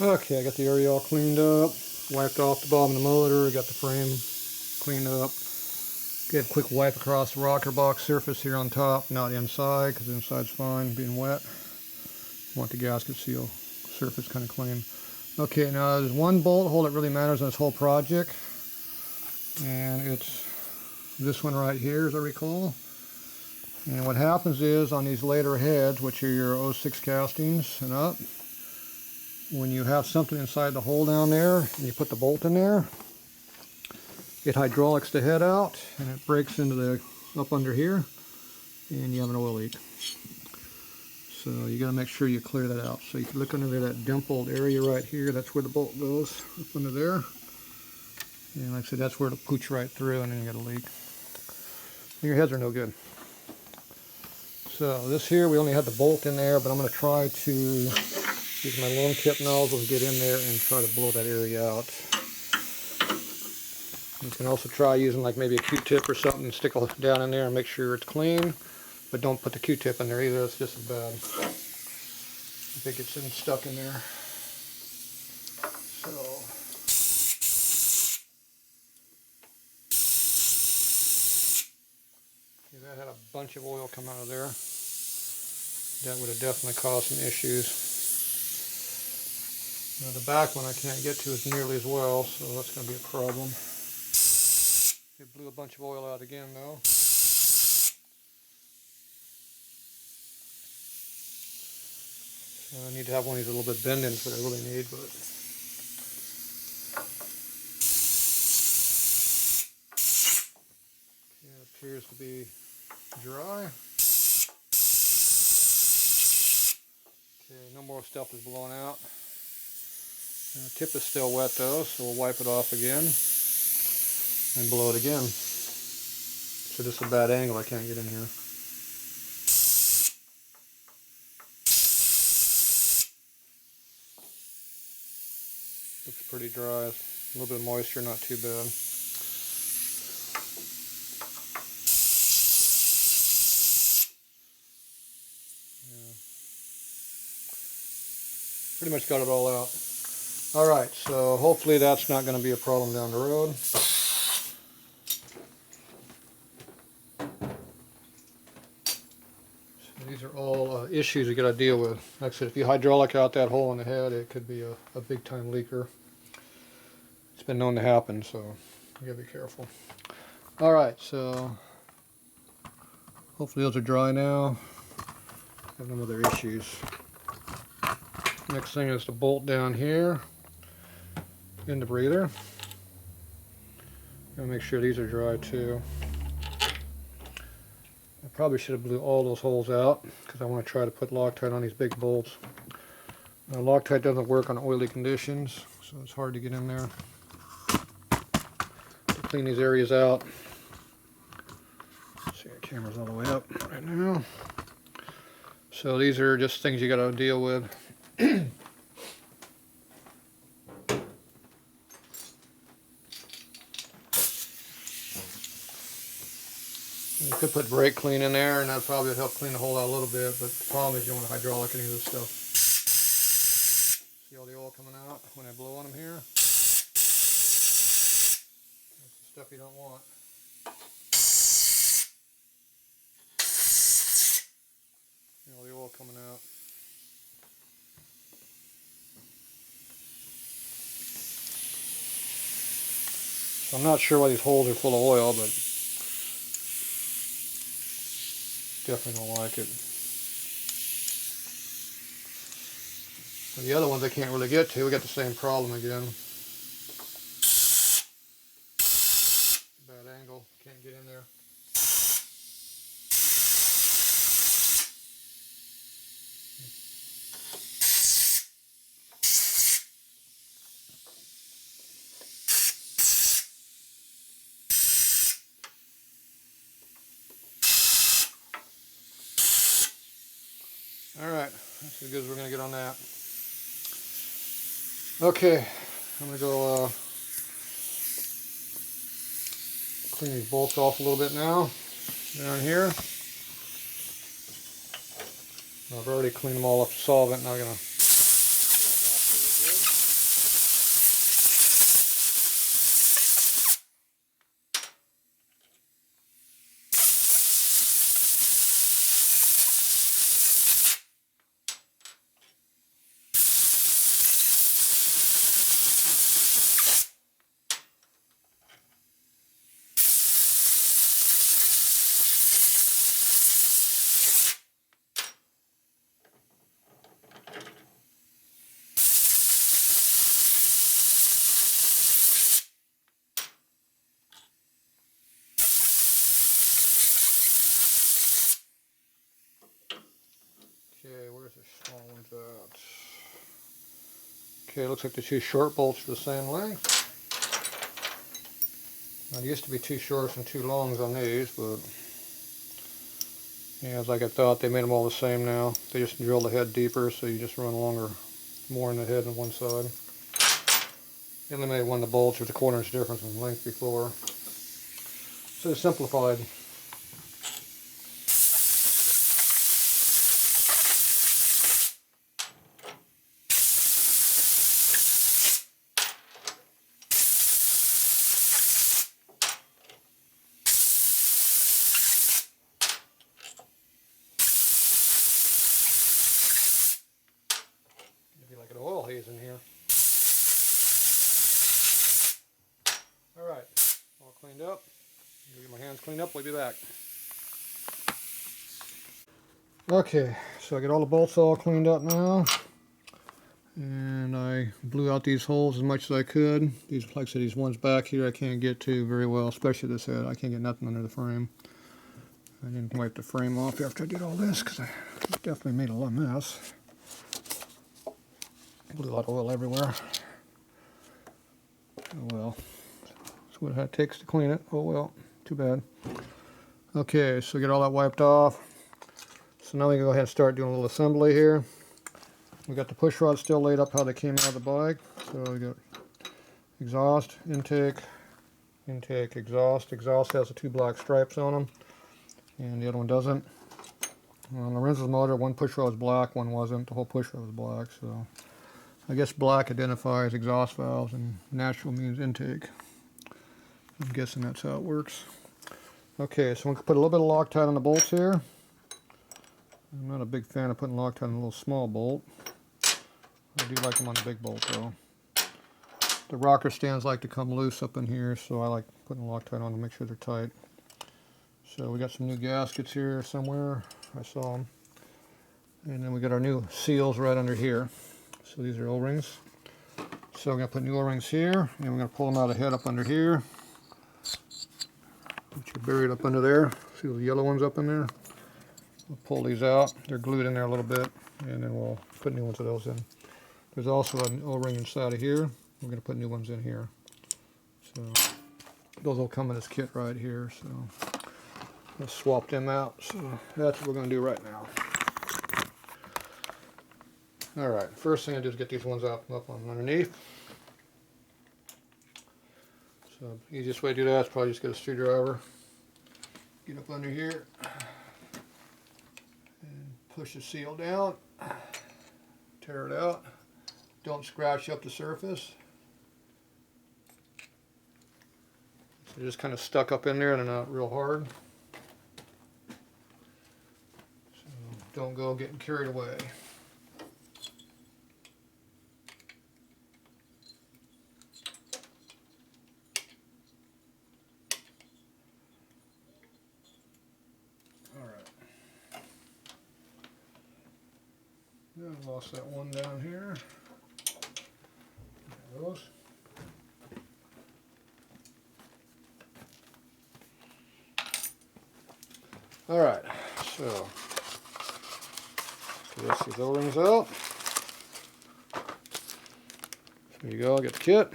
Okay, I got the area all cleaned up, wiped off the bottom of the motor, got the frame cleaned up. Get a quick wipe across the rocker box surface here on top, not inside, because the inside's fine, being wet. Want the gasket seal surface kind of clean. Okay, now there's one bolt hole that really matters in this whole project, and it's this one right here, as I recall. And what happens is, on these later heads, which are your 06 castings and up, when you have something inside the hole down there, and you put the bolt in there, it hydraulics the head out, and it breaks into the, up under here, and you have an oil leak. So you got to make sure you clear that out. So you can look under there, that dimpled area right here, that's where the bolt goes, up under there. And like I said, that's where it'll pooch right through, and then you got a leak. Your heads are no good. So this here, we only had the bolt in there, but I'm going to try to use my lone tip nozzle to get in there and try to blow that area out. You can also try using like maybe a Q-tip or something and stick it down in there and make sure it's clean. But don't put the Q-tip in there either, it's just as bad. If it gets stuck in there. So yeah, that had a bunch of oil come out of there. That would have definitely caused some issues. Now the back one I can't get to as nearly as well, so that's going to be a problem. It blew a bunch of oil out again though. So I need to have one of these a little bit bend ins that I really need, but it appears to be dry. Okay, no more stuff is blowing out. And the tip is still wet though, so we'll wipe it off again and blow it again. So this is a bad angle, I can't get in here. Looks pretty dry, a little bit of moisture, not too bad. Yeah. Pretty much got it all out. Alright, so hopefully that's not going to be a problem down the road. So these are all issues you got to deal with. Like I said, if you hydraulic out that hole in the head, it could be a big time leaker. It's been known to happen, so you got to be careful. Alright, so hopefully those are dry now. Have no other issues. Next thing is the bolt down here in the breather. Gotta make sure these are dry too. I probably should have blew all those holes out because I want to try to put Loctite on these big bolts. Now, Loctite doesn't work on oily conditions, so it's hard to get in there. Clean these areas out. Let's see, the camera's all the way up right now. So these are just things you got to deal with. You could put brake clean in there, and that probably would help clean the hole out a little bit, but the problem is you don't want to hydraulic any of this stuff. See all the oil coming out when I blow on them here? That's the stuff you don't want. See all the oil coming out. So I'm not sure why these holes are full of oil, but definitely don't like it. And the other ones I can't really get to, we got the same problem again. Bad angle, can't get in there. Alright, that's as good as we're going to get on that. Okay, I'm going to go clean these bolts off a little bit now, down here. I've already cleaned them all up with solvent, now I'm going to Okay, where's the small ones at? Okay, looks like the two short bolts are the same length. Now, there used to be two shorts and two longs on these, but yeah, it's like I thought, they made them all the same now. They just drill the head deeper, so you just run longer, more in the head on one side. They only made one of the bolts with a 1/4 inch difference in length before. So it's simplified. It'd be like an oil haze in here. Alright, all cleaned up. I'm gonna get my hands cleaned up, we'll be back. Okay, so I got all the bolts all cleaned up now. And I blew out these holes as much as I could. These, like I said, these ones back here I can't get to very well, especially this head. I can't get nothing under the frame. I didn't wipe the frame off after I did all this because I definitely made a lot of mess. Blew a lot of oil everywhere. Oh well. That's what it takes to clean it. Oh well, too bad. Okay, so get all that wiped off. So now we can go ahead and start doing a little assembly here. We got the push rods still laid up how they came out of the bike. So we got exhaust, intake, intake, exhaust. Exhaust has the two black stripes on them, and the other one doesn't. On the Lorenzo's motor, one push rod was black, one wasn't. The whole push rod was black, so I guess black identifies exhaust valves and natural means intake. I'm guessing that's how it works. Okay, so I'm going to put a little bit of Loctite on the bolts here. I'm not a big fan of putting Loctite on a little small bolt. I do like them on the big bolt though. The rocker stands like to come loose up in here, so I like putting Loctite on to make sure they're tight. So we got some new gaskets here somewhere. I saw them. And then we got our new seals right under here. So these are O-rings. So I'm going to put new O-rings here, and we're going to pull them out of the head up under here. Which are buried up under there. See the yellow ones up in there? We'll pull these out. They're glued in there a little bit, and then we'll put new ones of those in. There's also an O-ring inside of here. We're going to put new ones in here. So those will come in this kit right here. So let's swap them out. So that's what we're going to do right now. Alright, first thing I do is get these ones up on underneath. So the easiest way to do that is probably just get a screwdriver, get up under here, and push the seal down, tear it out. Don't scratch up the surface. So they're just kind of stuck up in there and they're not real hard. So don't go getting carried away. I lost that one down here. There goes. Alright, so get these O-rings out. There you go, get the kit.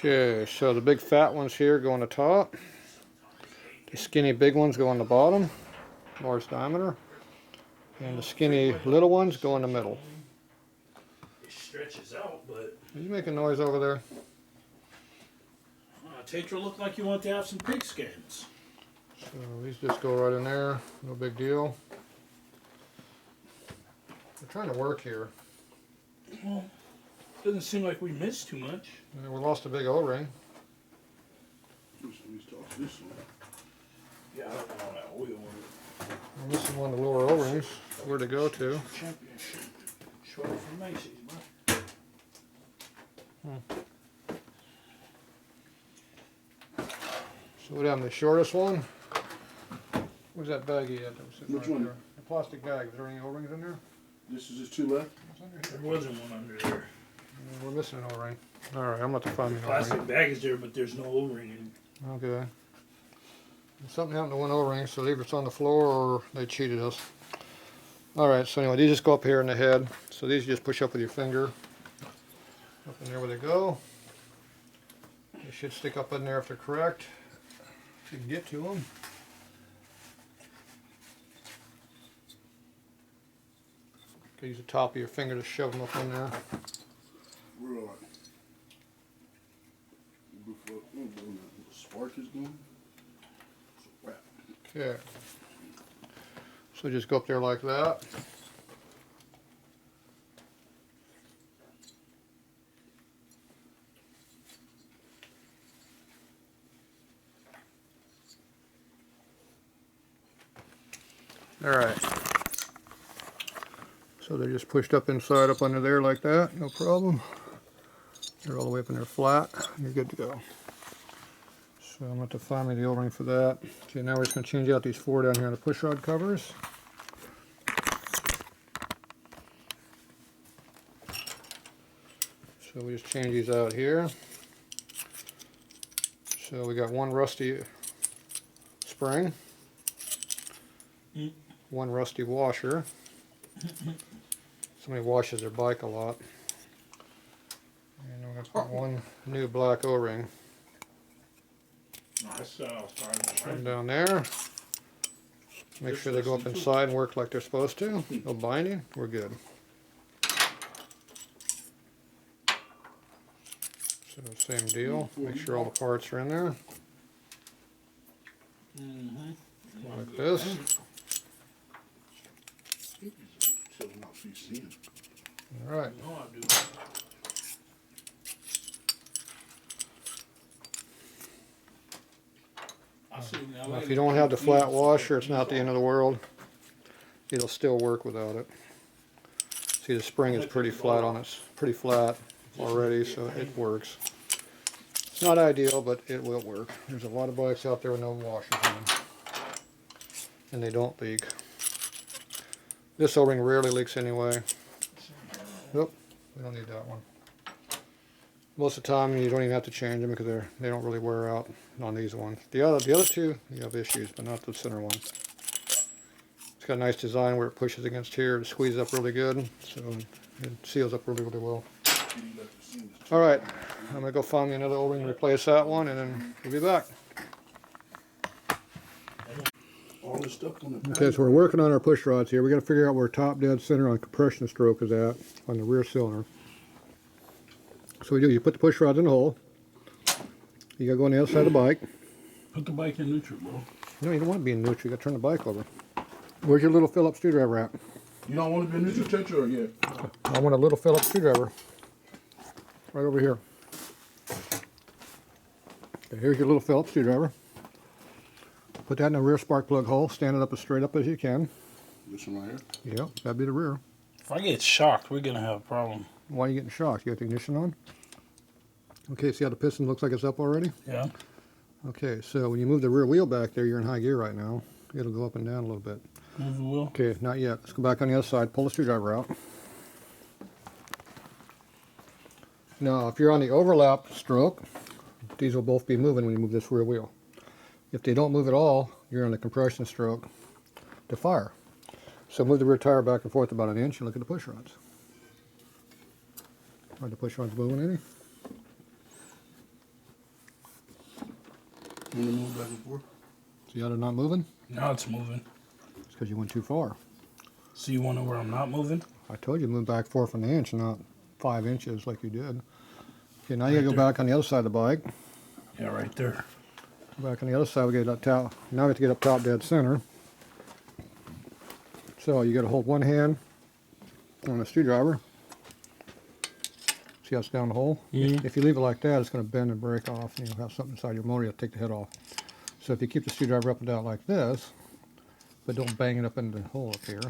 Okay, so the big fat ones here go on the top. The skinny big ones go on the bottom, large diameter. And the skinny little ones go in the middle. It stretches out, but... Are you making noise over there? Well, Tatro looked like you want to have some pig skins. So these just go right in there, no big deal. We're trying to work here. Well, doesn't seem like we missed too much. Yeah, we lost a big O-ring. Yeah, I don't know that oil. We're missing one of the lower O-rings. Where'd it go to? Championship. Short from Macy's, So what happened, the shortest one? Where's that baggie at? That was sitting Which right one? there? The plastic bag. Is there any O-rings in there? This is just 2 left? There wasn't one under there. Yeah, we're missing an O-ring. Alright, I'm about to find me an Plastic O-ring. bag is there, but there's no O-ring in it. Okay. Something happened to one O-ring, so either it's on the floor or they cheated us. Alright, so anyway, these just go up here in the head. So these you just push up with your finger. Up in there where they go. They should stick up in there if they're correct. If you can get to them. Use the top of your finger to shove them up in there. Right. Before the spark is going. Okay. So just go up there like that. Alright. So they're just pushed up inside, up under there like that, no problem. They're all the way up in there flat, you're good to go. So I'm going to find me the O-ring for that. Okay, now we're just going to change out these 4 down here on the pushrod covers. So we just change these out here. So we got one rusty spring, one rusty washer. Somebody washes their bike a lot. And we're going to put one new black O-ring. Nice. One down there. Make sure they go up inside and work like they're supposed to. No binding. We're good. So same deal. Make sure all the parts are in there. Like this. Alright. Now, if you don't have the flat washer, it's not the end of the world. It'll still work without it. See, the spring is pretty flat on it. Pretty flat already, so it works. It's not ideal, but it will work. There's a lot of bikes out there with no washers in them. And they don't leak. This O-ring rarely leaks anyway. Nope, we don't need that one. Most of the time you don't even have to change them because they don't really wear out on these ones. The other two, you have issues, but not the center one. It's got a nice design where it pushes against here to squeeze up really good, so it seals up really, really well. Alright, I'm going to go find me another O-ring and replace that one, and then we'll be back. Okay, so we're working on our push rods here. We got to figure out where top dead center on compression stroke is at on the rear cylinder. So you put the push rods in the hole. You got to go on the other side of the bike. Put the bike in neutral, bro. No, you don't want to be in neutral. You got to turn the bike over. Where's your little Phillips screwdriver at? You don't want to be a neutral Tatro yet? I want a little Phillips screwdriver. Right over here. Okay, here's your little Phillips screwdriver. Put that in the rear spark plug hole. Stand it up as straight up as you can. This one right here? Yep, that'd be the rear. If I get shocked, we're going to have a problem. Why are you getting shocked? You got the ignition on? Okay, see how the piston looks like it's up already? Yeah. Okay, so when you move the rear wheel back there, you're in high gear right now. It'll go up and down a little bit. Move the wheel. Okay, not yet. Let's go back on the other side. Pull the screwdriver out. Now, if you're on the overlap stroke, these will both be moving when you move this rear wheel. If they don't move at all, you're on the compression stroke to fire. So move the rear tire back and forth about an inch and look at the push rods. Are the push rods moving any? You want to move back and forth? See how they're not moving? Now it's moving. It's because you went too far. So you want to know where I'm not moving? I told you move back 1/4 inch, not 5 inches like you did. Okay, now you gotta go back on the other side of the bike. Yeah, right there. Back on the other side, we get up top. Now we have to get up top dead center. So you got to hold one hand on the screwdriver. See how it's down the hole? Mm-hmm. If you leave it like that, it's going to bend and break off, and you'll have something inside your motor. You'll take the head off. So if you keep the screwdriver up and down like this, but don't bang it up into the hole up here,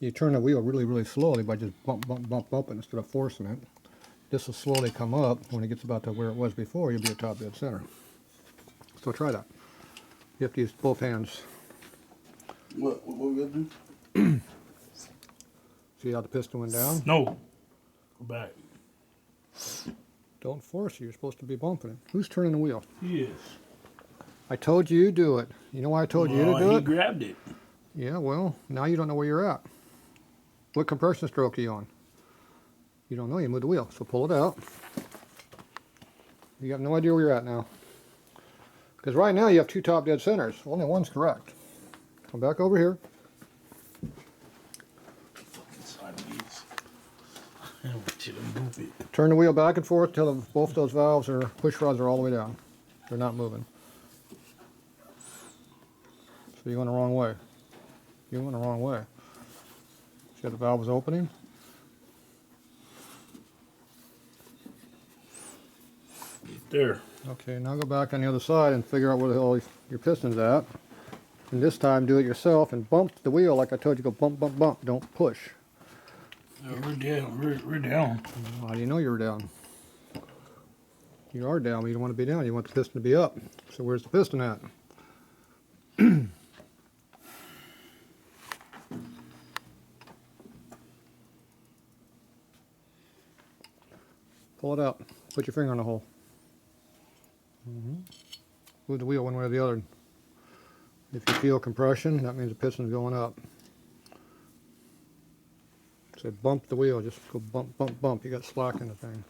you turn the wheel really, really slowly by just bump, bump, bump, bumping instead of forcing it. This will slowly come up. When it gets about to where it was before, you'll be at top dead center. So try that. You have to use both hands. What we gotta do? See how the piston went down? No. Go back. Don't force it. You're supposed to be bumping it. Who's turning the wheel? He is. I told you to do it. You know why I told you to do He it? grabbed it. Yeah, well, now you don't know where you're at. What compression stroke are you on? You don't know. You move the wheel. So pull it out. You have no idea where you're at now. Because right now you have two top dead centers. Only one's correct. Come back over here. Fucking side of these. I don't want you to move it. Turn the wheel back and forth until both those valves or push rods are all the way down. They're not moving. So you're going the wrong way. You're going the wrong way. See how the valve is opening? There. Okay, now go back on the other side and figure out where the hell your piston's at. And this time do it yourself and bump the wheel like I told you. Go bump, bump, bump. Don't push. We're down. We're down. How do you know you're down? You are down, but you don't want to be down. You want the piston to be up. So where's the piston at? Pull it out. Put your finger on the hole. Move the wheel one way or the other. If you feel compression, that means the piston's going up. So bump the wheel. Just go bump, bump, bump. You got slack in the thing.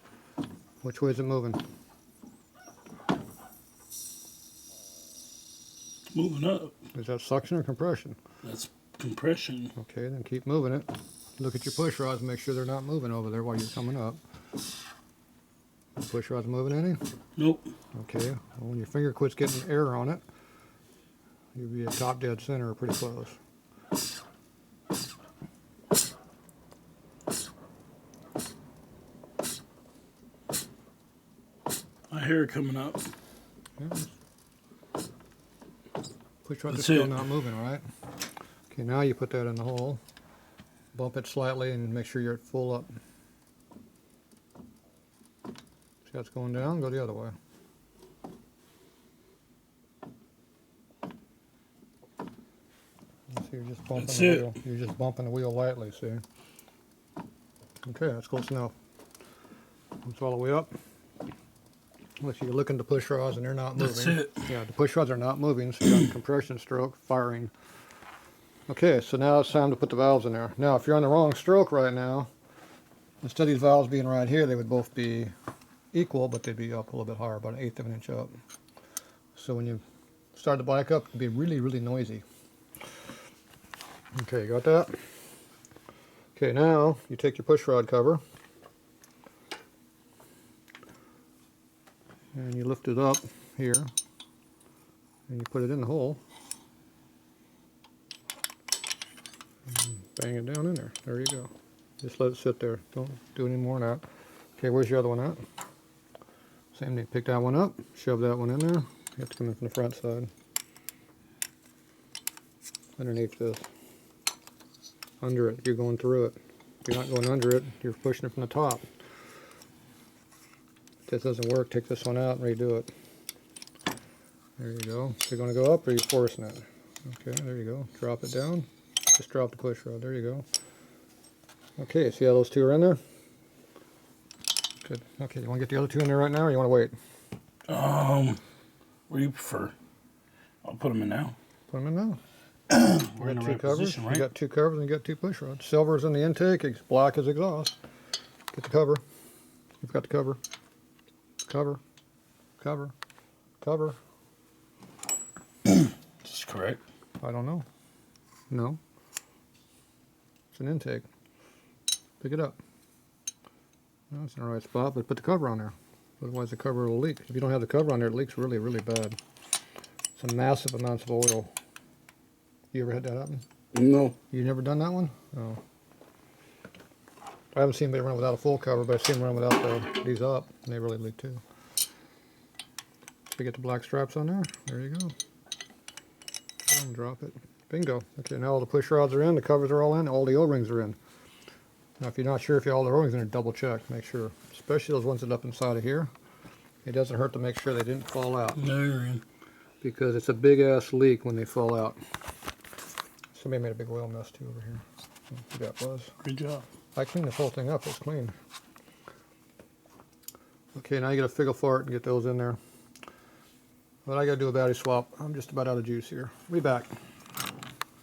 Which way is it moving? It's moving up. Is that suction or compression? That's compression. Okay, then keep moving it. Look at your push rods and make sure they're not moving over there while you're coming up. The push rods moving any? Nope. Okay, well, when your finger quits getting air on it, you'll be at top dead center or pretty close. I hear it coming up. Yeah. Push rods are That's still it. not moving, right? Okay, now you put that in the hole. Bump it slightly and make sure you're at full up. See how it's going down? Go the other way. See, you're just bumping That's the it. wheel. You're just bumping the wheel lightly, see? Okay, that's close enough. It's all the way up. Unless you're looking at the push rods and they're not moving. That's it. Yeah, the push rods are not moving, so you're on compression stroke, firing. Okay, so now it's time to put the valves in there. Now, if you're on the wrong stroke right now, instead of these valves being right here, they would both be equal, but they'd be up a little bit higher, about 1/8 of an inch up. So when you start the bike up, it'd be really, really noisy. Okay, you got that? Okay, now you take your push rod cover and you lift it up here and you put it in the hole and bang it down in there. There you go. Just let it sit there. Don't do any more than that. Okay, where's your other one at? Same thing. Pick that one up, shove that one in there. You have to come in from the front side. Underneath this. Under it. You're going through it. If you're not going under it, you're pushing it from the top. If this doesn't work, take this one out and redo it. There you go. So you're going to go up or you're forcing it? Okay, there you go. Drop it down. Just drop the push rod. There you go. Okay, see how those two are in there? Good. Okay, you want to get the other two in there right now or you want to wait? What do you prefer? I'll put them in now. Put them in now. We're in the Two right covers. position, right? You got two covers and you got two push rods. Silver's in the intake, black is exhaust. Get the cover. You've got the cover. Cover. Cover. Cover. This is correct. I don't know. No. It's an intake. Pick it up. No, it's in the right spot, but put the cover on there. Otherwise the cover will leak. If you don't have the cover on there, it leaks really, really bad. Some massive amounts of oil. You ever had that happen? No. You never done that one? Oh. I haven't seen anybody run without a full cover, but I've seen them run without these up, and they really leak too. So we get the black straps on there. There you go. And drop it. Bingo. Okay, now all the push rods are in, the covers are all in, all the O-rings are in. Now if you're not sure if all the O-rings are in, double check, make sure. Especially those ones that are up inside of here. It doesn't hurt to make sure they didn't fall out. No, you're in. Because it's a big ass leak when they fall out. Somebody made a big oil mess too over here. Who that was. Good job. I cleaned this whole thing up, it's clean. Okay, now you gotta figure for it and get those in there. But I gotta do a battery swap. I'm just about out of juice here. We'll be back.